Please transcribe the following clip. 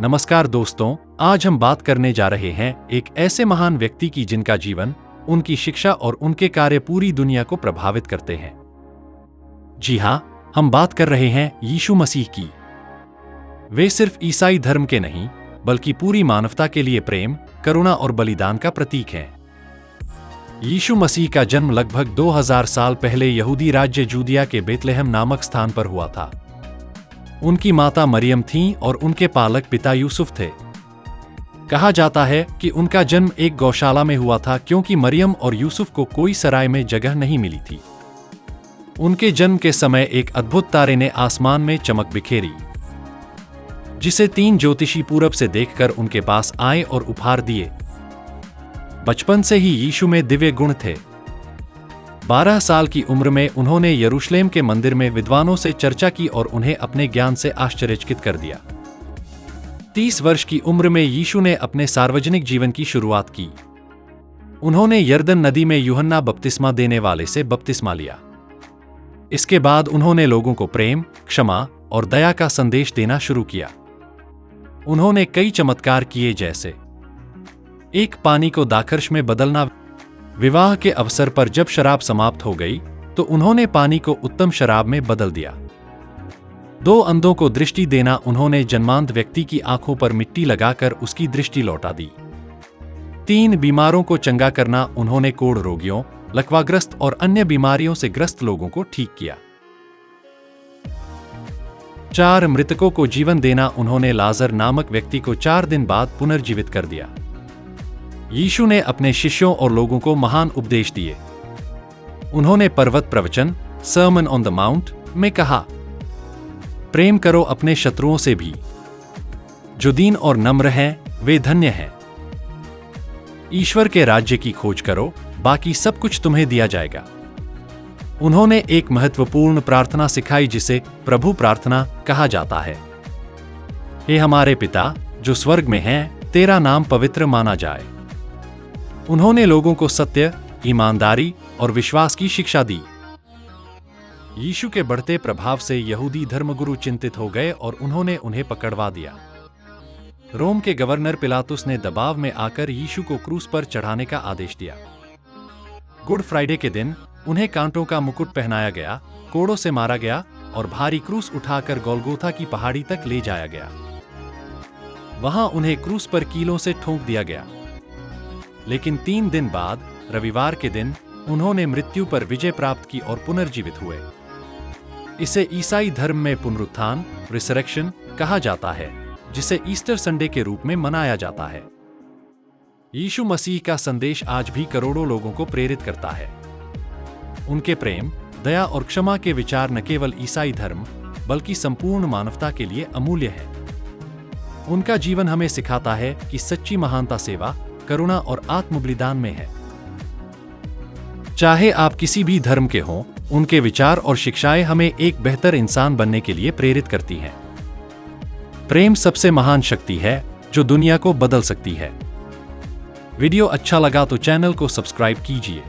नमस्कार दोस्तों, आज हम बात करने जा रहे हैं एक ऐसे महान व्यक्ति की जिनका जीवन, उनकी शिक्षा और उनके कार्य पूरी दुनिया को प्रभावित करते हैं। जी हाँ, हम बात कर रहे हैं यीशु मसीह की। वे सिर्फ ईसाई धर्म के नहीं, बल्कि पूरी मानवता के लिए प्रेम, करुणा और बलिदान का प्रतीक हैं। यीशु मसीह का जन्म लगभग 2000 साल पहले यहूदी राज्य जूदिया के बेतलेहम नामक स्थान पर हुआ था। उनकी माता मरियम थीं और उनके पालक पिता यूसुफ थे। कहा जाता है कि उनका जन्म एक गौशाला में हुआ था क्योंकि मरियम और यूसुफ को कोई सराय में जगह नहीं मिली थी। उनके जन्म के समय एक अद्भुत तारे ने आसमान में चमक बिखेरी, जिसे 3 ज्योतिषी पूरब से देखकर उनके पास आए और उपहार दिए। बचपन से ही यीशु में दिव्य गुण थे। 12 साल की उम्र में उन्होंने यरूशलेम के मंदिर में विद्वानों से चर्चा की और उन्हें अपने ज्ञान से आश्चर्यचकित कर दिया। 30 वर्ष की उम्र में यीशु ने अपने सार्वजनिक जीवन की शुरुआत की। उन्होंने यरदन नदी में यूहन्ना बपतिस्मा देने वाले से बपतिस्मा लिया। इसके बाद उन्होंने लोगों को प्रेम, क्षमा और दया का संदेश देना शुरू किया। उन्होंने कई चमत्कार किए, जैसे एक पानी को दाखरस में बदलना। विवाह के अवसर पर जब शराब समाप्त हो गई तो उन्होंने पानी को उत्तम शराब में बदल दिया। 2 अंधों को दृष्टि देना। उन्होंने जन्मांध व्यक्ति की आंखों पर मिट्टी लगाकर उसकी दृष्टि लौटा दी। 3 बीमारों को चंगा करना। उन्होंने कोढ़ रोगियों, लकवाग्रस्त और अन्य बीमारियों से ग्रस्त लोगों को ठीक किया। 4 मृतकों को जीवन देना। उन्होंने लाजर नामक व्यक्ति को 4 दिन बाद पुनर्जीवित कर दिया। यीशु ने अपने शिष्यों और लोगों को महान उपदेश दिए। उन्होंने पर्वत प्रवचन, सर्मन ऑन द माउंट में कहा, प्रेम करो अपने शत्रुओं से भी। जो दीन और नम्र हैं, वे धन्य हैं। ईश्वर के राज्य की खोज करो, बाकी सब कुछ तुम्हें दिया जाएगा। उन्होंने एक महत्वपूर्ण प्रार्थना सिखाई जिसे प्रभु प्रार्थना कहा जाता है। हे हमारे पिता जो स्वर्ग में हैं, तेरा नाम पवित्र माना जाए। उन्होंने लोगों को सत्य, ईमानदारी और विश्वास की शिक्षा दी। यीशु के बढ़ते प्रभाव से यहूदी धर्मगुरु चिंतित हो गए और उन्होंने उन्हें पकड़वा दिया। रोम के गवर्नर पिलातुस ने दबाव में आकर यीशु को क्रूस पर चढ़ाने का आदेश दिया। गुड फ्राइडे के दिन उन्हें कांटों का मुकुट पहनाया गया, कोड़ों से मारा गया और भारी क्रूस उठाकर गोलगोथा की पहाड़ी तक ले जाया गया। वहां उन्हें क्रूस पर कीलों से ठोंक दिया गया। लेकिन 3 दिन बाद, रविवार के दिन, उन्होंने मृत्यु पर विजय प्राप्त की और पुनर्जीवित हुए। इसे ईसाई धर्म में पुनरुत्थान, रिसरेक्शन कहा जाता है, जिसे ईस्टर संडे के रूप में मनाया जाता है। यीशु मसीह का संदेश आज भी करोड़ों लोगों को प्रेरित करता है। उनके प्रेम, दया और क्षमा के विचार न केवल ईसाई धर्म, बल्कि संपूर्ण मानवता के लिए अमूल्य है। उनका जीवन हमें सिखाता है कि सच्ची महानता सेवा, करुणा और आत्मबलिदान में है। चाहे आप किसी भी धर्म के हों, उनके विचार और शिक्षाएं हमें एक बेहतर इंसान बनने के लिए प्रेरित करती हैं। प्रेम सबसे महान शक्ति है जो दुनिया को बदल सकती है। वीडियो अच्छा लगा तो चैनल को सब्सक्राइब कीजिए।